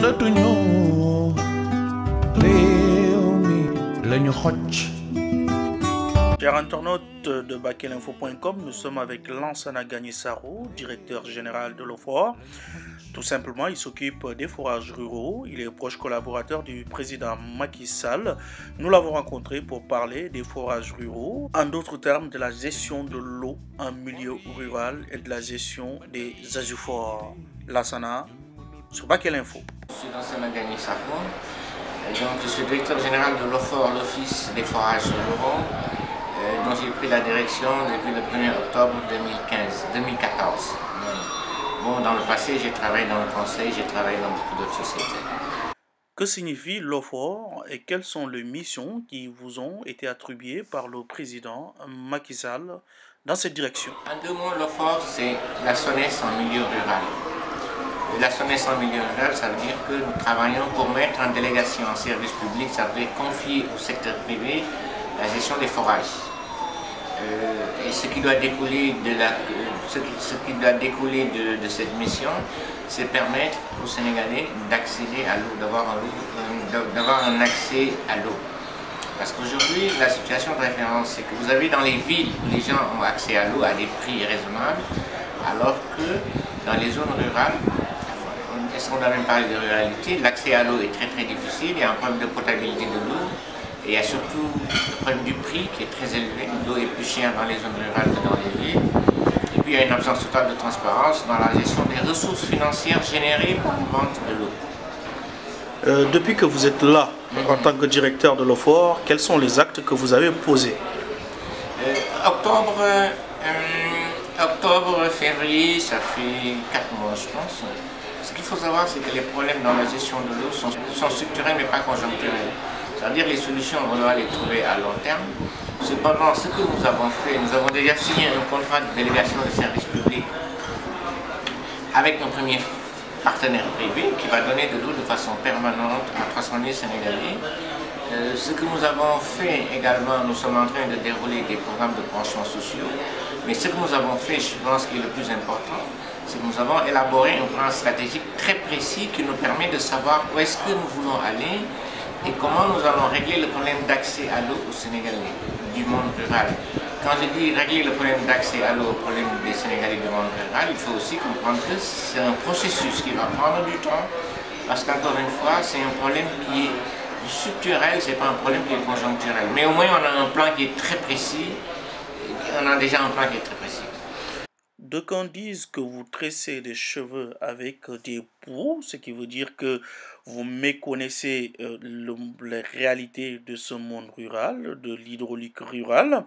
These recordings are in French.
talatuñu réew mi lañu xocc. Chers internautes de bakelinfo.com, nous sommes avec Lansana Gagné-Sarrou, directeur général de l'OFOR. Tout simplement, il s'occupe des forages ruraux. Il est proche collaborateur du président Macky Sall. Nous l'avons rencontré pour parler des forages ruraux, en d'autres termes de la gestion de l'eau en milieu rural et de la gestion des azuforts. Lansana, sur Bakelinfo. Je suis Lansana Gagné-Sarrou. Donc, je suis directeur général de l'OFOR, l'Office des forages ruraux, dont j'ai pris la direction depuis le 1er octobre 2014. Bon, dans le passé, j'ai travaillé dans le conseil, j'ai travaillé dans beaucoup d'autres sociétés. Que signifie l'OFOR et quelles sont les missions qui vous ont été attribuées par le président Macky Sall dans cette direction? En deux mots, l'OFOR, c'est la SONES en milieu rural. Et la SONES en milieu rural, ça veut dire que nous travaillons pour mettre en délégation en service public, ça veut dire confier au secteur privé la gestion des forages. Et ce qui doit découler de cette mission, c'est permettre aux Sénégalais d'accéder à l'eau, d'avoir un accès à l'eau. Parce qu'aujourd'hui, la situation de référence, c'est que vous avez dans les villes où les gens ont accès à l'eau à des prix raisonnables, alors que dans les zones rurales, est-ce qu'on a même parlé de ruralité, l'accès à l'eau est très difficile, il y a un problème de potabilité de l'eau. Et il y a surtout le problème du prix qui est très élevé. L'eau est plus chère dans les zones rurales que dans les villes. Et puis il y a une absence totale de transparence dans la gestion des ressources financières générées par la vente de l'eau. Depuis que vous êtes là, en tant que directeur de l'OFOR, quels sont les actes que vous avez posés? Octobre, février, ça fait 4 mois je pense. Ce qu'il faut savoir, c'est que les problèmes dans la gestion de l'eau sont structurels mais pas conjoncturels. C'est-à-dire les solutions, on doit les trouver à long terme. Cependant, ce que nous avons fait, nous avons déjà signé un contrat de délégation de service public avec un premier partenaire privé qui va donner de l'eau de façon permanente à 300 000 Sénégalais. Ce que nous avons fait également, nous sommes en train de dérouler des programmes de branchements sociaux. Mais ce que nous avons fait, je pense qui est le plus important, c'est que nous avons élaboré un plan stratégique très précis qui nous permet de savoir où est-ce que nous voulons aller et comment nous allons régler le problème d'accès à l'eau aux Sénégalais du monde rural. Quand je dis régler le problème d'accès à l'eau au problème des Sénégalais du monde rural, il faut aussi comprendre que c'est un processus qui va prendre du temps, parce qu'encore une fois, c'est un problème qui est structurel, ce n'est pas un problème qui est conjoncturel. Mais au moins, on a un plan qui est très précis, on a déjà un plan qui est très précis. D'aucuns disent que vous tressez les cheveux avec des poux, ce qui veut dire que vous méconnaissez les réalités de ce monde rural, de l'hydraulique rurale.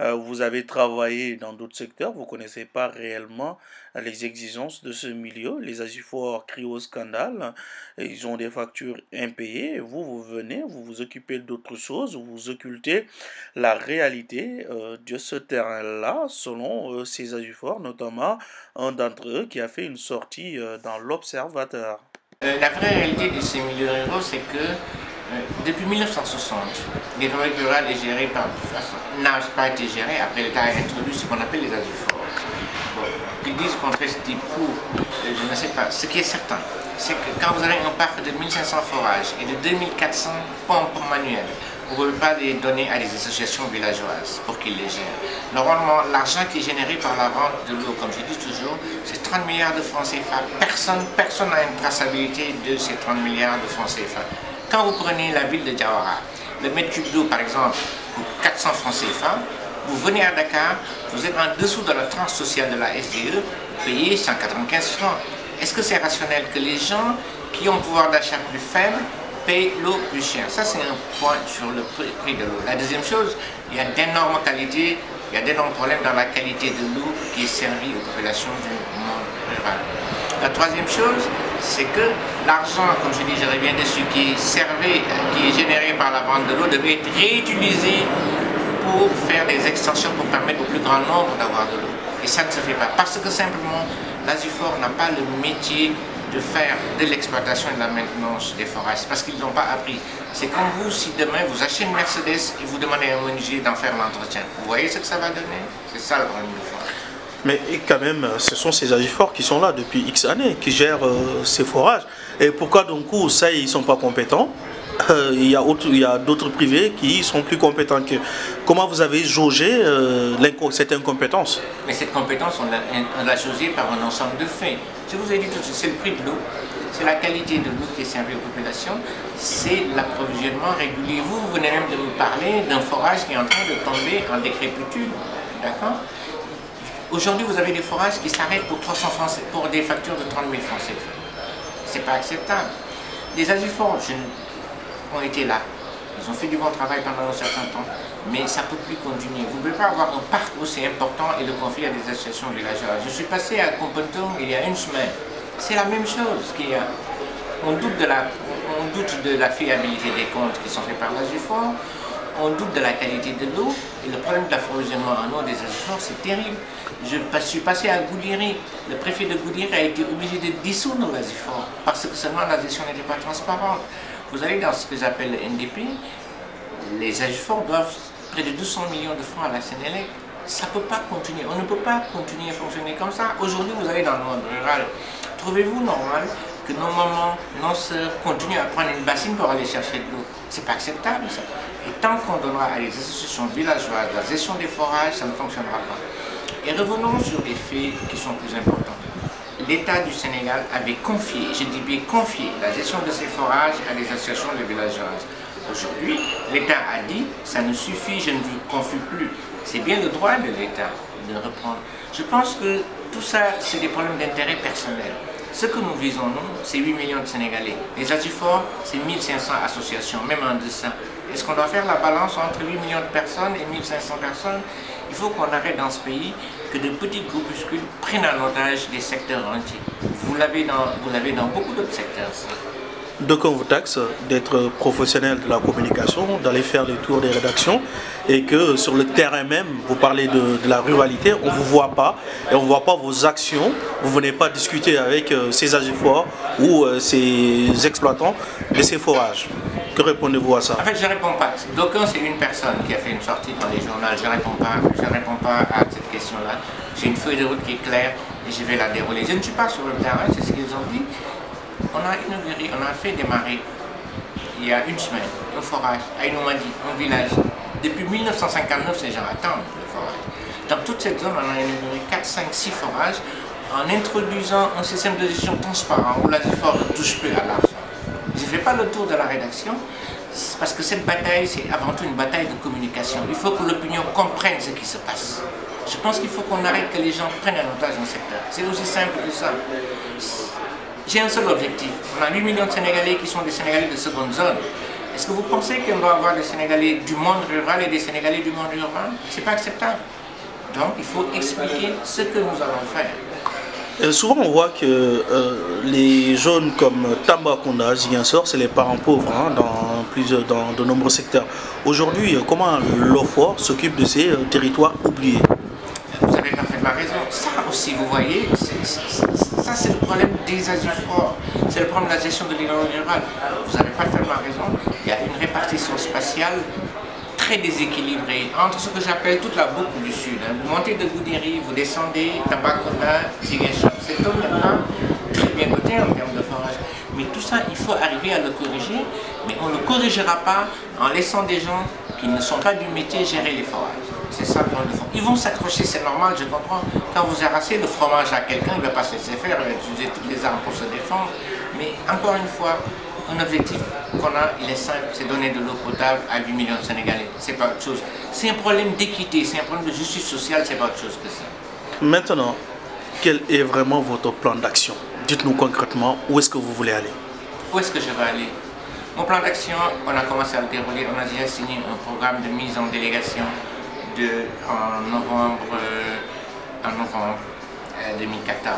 Vous avez travaillé dans d'autres secteurs, vous ne connaissez pas réellement les exigences de ce milieu. Les azuforts crient au scandale, ils ont des factures impayées. Vous venez, vous vous occupez d'autres choses, vous occultez la réalité de ce terrain-là, selon ces azuforts, notamment un d'entre eux qui a fait une sortie dans l'Observateur. La vraie réalité de ces milieux ruraux, c'est que depuis 1960, l'hydraulique rurale est gérée n'a pas été gérée. Après, l'État a introduit ce qu'on appelle les azuforts. Bon, ils disent qu'on tresse des poux, je ne sais pas. Ce qui est certain, c'est que quand vous avez un parc de 1500 forages et de 2400 pompes manuelles, vous ne pouvez pas les donner à des associations villageoises pour qu'ils les gèrent. Normalement, l'argent qui est généré par la vente de l'eau, comme je dis toujours, c'est 30 milliards de francs CFA. Personne n'a une traçabilité de ces 30 milliards de francs CFA. Quand vous prenez la ville de Diawara, le mètre cube d'eau, par exemple, coûte 400 francs CFA, vous venez à Dakar, vous êtes en dessous de la tranche sociale de la SDE, vous payez 195 francs. Est-ce que c'est rationnel que les gens qui ont un pouvoir d'achat plus faible paye l'eau plus chère? Ça, c'est un point sur le prix de l'eau. La deuxième chose, il y a d'énormes qualités, il y a d'énormes problèmes dans la qualité de l'eau qui est servie aux populations du monde rural. La troisième chose, c'est que l'argent, comme je dis, je reviens dessus, qui est généré par la vente de l'eau, devait être réutilisé pour faire des extensions pour permettre au plus grand nombre d'avoir de l'eau. Et ça ne se fait pas, parce que simplement, l'Azufor n'a pas le métier de faire de l'exploitation et de la maintenance des forages, parce qu'ils n'ont pas appris. C'est comme vous, si demain vous achetez une Mercedes et vous demandez à un menuisier d'en faire l'entretien. Vous voyez ce que ça va donner? C'est ça le problème du forage. Mais quand même, ce sont ces Agifor qui sont là depuis X années, qui gèrent ces forages. Et pourquoi donc ça, ils ne sont pas compétents? Il y a d'autres privés qui sont plus compétents que... Comment vous avez jaugé cette incompétence? Mais cette compétence, on l'a jaugée par un ensemble de faits. Je vous ai dit tout de suite, c'est le prix de l'eau, c'est la qualité de l'eau qui est servie aux populations, c'est l'approvisionnement régulier. Vous venez même de me parler d'un forage qui est en train de tomber en décrépitude, d'accord? Aujourd'hui, vous avez des forages qui s'arrêtent pour 300 francs, pour des factures de 30 000 francs CFA. C'est pas acceptable. Les Agifor ont été là. Ils ont fait du bon travail pendant un certain temps, mais ça ne peut plus continuer. Vous ne pouvez pas avoir un parc aussi important et le confier à des associations villageoises. Je suis passé à Kompentum il y a une semaine. C'est la même chose qu'il y a. On doute de la fiabilité des comptes qui sont faits par l'Agifor. On doute de la qualité de l'eau et le problème de l'approvisionnement en eau des Agifor, c'est terrible. Je suis passé à Goudiri. Le préfet de Goudiri a été obligé de dissoudre l'Agifor parce que seulement la gestion n'était pas transparente. Vous allez dans ce que j'appelle le NDP, les Agifor doivent près de 200 millions de francs à la Sénélec. Ça ne peut pas continuer. On ne peut pas continuer à fonctionner comme ça. Aujourd'hui, vous allez dans le monde rural. Trouvez-vous normal que nos mamans, nos sœurs continuent à prendre une bassine pour aller chercher de l'eau? C'est pas acceptable ça. Et tant qu'on donnera à des associations villageoises la gestion des forages, ça ne fonctionnera pas. Et revenons sur les faits qui sont plus importants. L'État du Sénégal avait confié, je dis bien confié, la gestion de ces forages à des associations de villageoises. Aujourd'hui, l'État a dit, ça ne suffit, je ne vous confie plus. C'est bien le droit de l'État de reprendre. Je pense que tout ça, c'est des problèmes d'intérêt personnel. Ce que nous visons, nous, c'est 8 millions de Sénégalais. Les Agifor, c'est 1500 associations, même en deçà. Est-ce qu'on doit faire la balance entre 8 millions de personnes et 1500 personnes? Il faut qu'on arrête dans ce pays que de petits groupuscules prennent en otage des secteurs entiers. Vous l'avez dans beaucoup d'autres secteurs. Ça. Donc on vous taxe d'être professionnel de la communication, d'aller faire les tours des rédactions et que sur le terrain même, vous parlez de la ruralité, on ne vous voit pas et on ne voit pas vos actions, vous ne venez pas discuter avec ces Agifor ou ces exploitants de ces forages. Que répondez-vous à ça? En fait, je ne réponds pas. D'aucuns, c'est une personne qui a fait une sortie dans les journaux. Je ne réponds pas à cette question-là. J'ai une feuille de route qui est claire et je vais la dérouler. Je ne suis pas sur le terrain, c'est ce qu'ils ont dit. On a inauguré, on a fait démarrer il y a une semaine un forage à Inoumadi, un village. Depuis 1959, ces gens attendent le forage. Dans toute cette zone, on a inauguré 4, 5, 6 forages en introduisant un système de gestion transparent où l'Agifor ne touche plus à l'argent. Je ne fais pas le tour de la rédaction parce que cette bataille, c'est avant tout une bataille de communication. Il faut que l'opinion comprenne ce qui se passe. Je pense qu'il faut qu'on arrête que les gens prennent en otage un secteur. C'est aussi simple que ça. J'ai un seul objectif. On a 8 millions de Sénégalais qui sont des Sénégalais de seconde zone. Est-ce que vous pensez qu'on doit avoir des Sénégalais du monde rural et des Sénégalais du monde urbain? Ce n'est pas acceptable. Donc il faut expliquer ce que nous allons faire. Souvent on voit que les jeunes comme Tambacounda, Ziguinchor, c'est les parents pauvres hein, dans de nombreux secteurs. Aujourd'hui, comment l'OFOR s'occupe de ces territoires oubliés? Vous avez parfaitement raison. Ça aussi, vous voyez, ça c'est le problème des Agifor. C'est le problème de la gestion de l'économie rurale. Vous avez parfaitement raison. Il y a une répartition spatiale très déséquilibrée entre ce que j'appelle toute la boucle du sud. Vous montez de Goudiri, vous descendez, Tambacounda, Ziguinchor. C'est tout maintenant très bien coté en termes de forage. Mais tout ça, il faut arriver à le corriger. Mais on ne le corrigera pas en laissant des gens qui ne sont pas du métier gérer les forages. C'est ça qu'on le font. Ils vont s'accrocher, c'est normal, je comprends. Quand vous arrachez le fromage à quelqu'un, il ne va pas se laisser faire, il va utiliser toutes les armes pour se défendre. Mais encore une fois, un objectif qu'on a, il est simple, c'est donner de l'eau potable à 8 millions de Sénégalais. C'est pas autre chose. C'est un problème d'équité, c'est un problème de justice sociale, c'est pas autre chose que ça. Maintenant, quel est vraiment votre plan d'action? Dites-nous concrètement où est-ce que vous voulez aller. Où est-ce que je vais aller? Mon plan d'action, on a commencé à le dérouler, on a déjà signé un programme de mise en délégation en novembre 2014.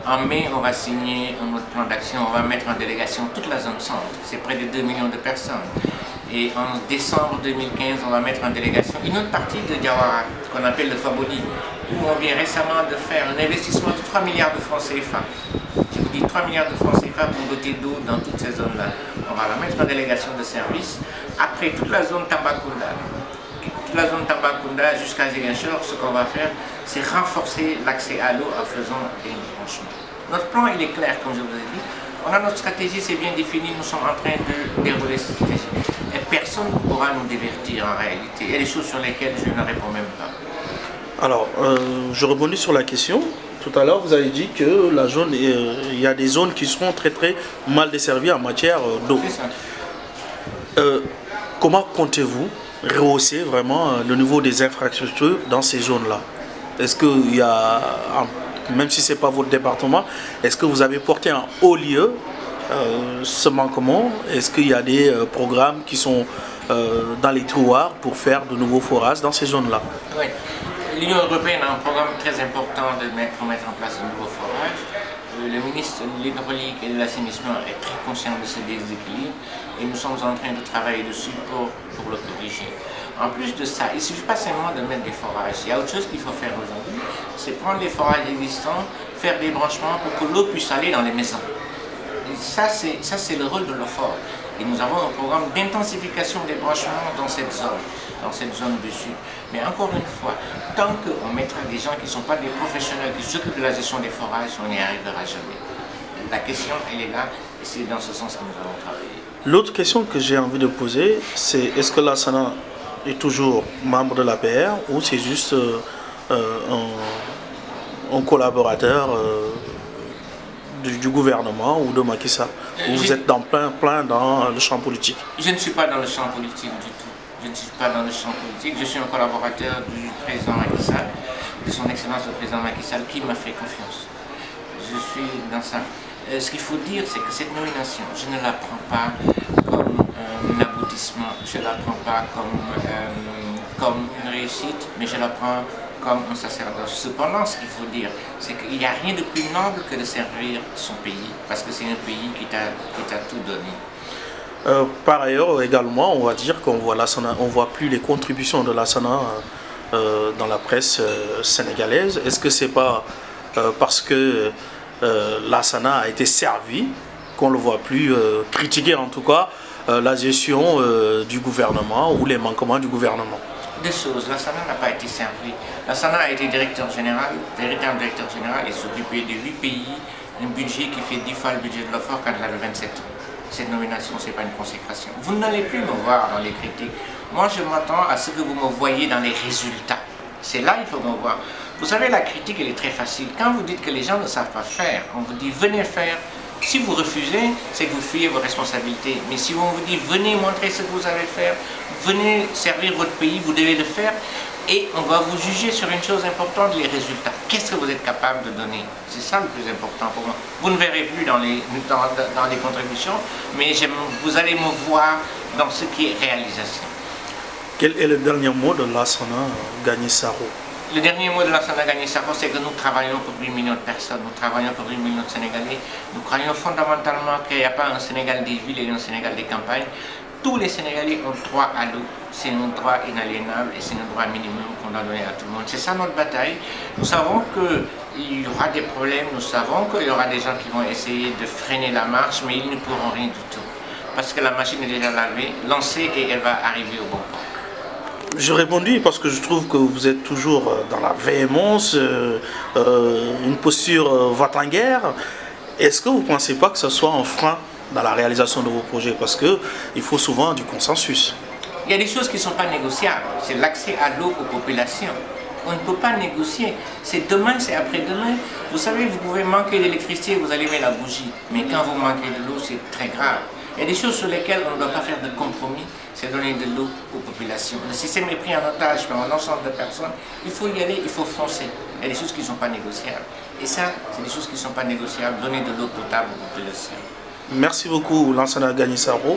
En mai, on va signer un autre plan d'action, on va mettre en délégation toute la zone centre, c'est près de 2 millions de personnes. Et en décembre 2015, on va mettre en délégation une autre partie de Diawara, qu'on appelle le Faboli, où on vient récemment de faire un investissement de 3 milliards de francs CFA. Je vous dis 3 milliards de francs CFA pour doter d'eau dans toutes ces zones-là. On va la mettre en délégation de service. Après, toute la zone Tambacounda, toute la zone Tambacounda jusqu'à Ziguinchor, ce qu'on va faire, c'est renforcer l'accès à l'eau en faisant des branchements. Notre plan, il est clair, comme je vous ai dit. On a notre stratégie, c'est bien défini, nous sommes en train de dérouler cette stratégie. Et personne ne pourra nous divertir en réalité. Il y a des choses sur lesquelles je ne réponds même pas. Alors, je rebondis sur la question. Tout à l'heure, vous avez dit que la zone, il y a des zones qui seront très mal desservies en matière d'eau. C'est ça. Comment comptez-vous rehausser vraiment le niveau des infrastructures dans ces zones-là? Est-ce qu'il y a, même si ce n'est pas votre département, est-ce que vous avez porté en haut lieu ce manquement? Est-ce qu'il y a des programmes qui sont dans les tiroirs pour faire de nouveaux forages dans ces zones-là? Oui. L'Union européenne a un programme très important pour mettre en place de nouveaux forages. Le ministre de l'Hydraulique et de l'Assainissement est très conscient de ce déséquilibre et nous sommes en train de travailler dessus pour le corriger. En plus de ça, il ne suffit pas seulement de mettre des forages. Il y a autre chose qu'il faut faire aujourd'hui, c'est prendre les forages existants, faire des branchements pour que l'eau puisse aller dans les maisons. Et ça, c'est le rôle de l'OFOR. Et nous avons un programme d'intensification des branchements dans cette zone du sud. Mais encore une fois, tant qu'on mettra des gens qui ne sont pas des professionnels qui s'occupent de la gestion des forages, on n'y arrivera jamais. La question, elle est là, et c'est dans ce sens que nous allons travailler. L'autre question que j'ai envie de poser, c'est est-ce que Lassana est toujours membre de l'APR ou c'est juste un collaborateur du gouvernement ou de Macky Sall? Vous êtes plein dans le champ politique? Je ne suis pas dans le champ politique du tout. Je ne suis pas dans le champ politique. Je suis un collaborateur du président Macky Sall, de son excellence le président Macky Sall, qui m'a fait confiance. Je suis dans ça. Ce qu'il faut dire, c'est que cette nomination, je ne la prends pas comme un aboutissement, je ne la prends pas comme une réussite, mais je la prends comme un sacerdoce. Cependant, ce qu'il faut dire, c'est qu'il n'y a rien de plus noble que de servir son pays, parce que c'est un pays qui t'a tout donné. Par ailleurs, également, on va dire qu'on voit Lassana, on voit plus les contributions de Lassana dans la presse sénégalaise. Est-ce que c'est pas parce que Lassana a été servi qu'on ne le voit plus critiquer en tout cas la gestion du gouvernement ou les manquements du gouvernement? Deux choses. Lassana n'a pas été servi. Lassana a été directeur général, véritable directeur général, et s'occupait de 8 pays, un budget qui fait 10 fois le budget de l'OFOR quand il avait 27 ans. Cette nomination, ce n'est pas une consécration. Vous n'allez plus me voir dans les critiques. Moi, je m'attends à ce que vous me voyez dans les résultats. C'est là qu'il faut me voir. Vous savez, la critique, elle est très facile. Quand vous dites que les gens ne savent pas faire, on vous dit venez faire. Si vous refusez, c'est que vous fuyez vos responsabilités. Mais si on vous dit venez montrer ce que vous savez faire, venez servir votre pays, vous devez le faire. Et on va vous juger sur une chose importante, les résultats. Qu'est-ce que vous êtes capable de donner? C'est ça le plus important pour moi. Vous ne verrez plus dans les contributions, mais vous allez me voir dans ce qui est réalisation. Quel est le dernier mot de Lassana Gagny Sakho? Le dernier mot de Lassana Gagny Sakho, c'est que nous travaillons pour 8 millions de personnes, nous travaillons pour 8 millions de Sénégalais. Nous croyons fondamentalement qu'il n'y a pas un Sénégal des villes et un Sénégal des campagnes. Tous les Sénégalais ont droit à l'eau. C'est un droit inaliénable et c'est un droit minimum qu'on doit donner à tout le monde. C'est ça notre bataille. Nous savons qu'il y aura des problèmes, nous savons qu'il y aura des gens qui vont essayer de freiner la marche, mais ils ne pourront rien du tout. Parce que la machine est déjà lancée et elle va arriver au bon port. Je répondis parce que je trouve que vous êtes toujours dans la véhémence, une posture va-t-en-guerre. Est-ce que vous ne pensez pas que ce soit un frein dans la réalisation de vos projets? Parce qu'il faut souvent du consensus. Il y a des choses qui ne sont pas négociables. C'est l'accès à l'eau aux populations. On ne peut pas négocier. C'est demain, c'est après-demain. Vous savez, vous pouvez manquer d'électricité, vous allumez la bougie. Mais quand vous manquez de l'eau, c'est très grave. Il y a des choses sur lesquelles on ne doit pas faire de compromis. C'est donner de l'eau aux populations. Le système est pris en otage par un ensemble de personnes. Il faut y aller, il faut foncer. Il y a des choses qui ne sont pas négociables. Et ça, c'est des choses qui ne sont pas négociables. Donner de l'eau potable aux populations. Merci beaucoup, Lassana Gagny Sakho.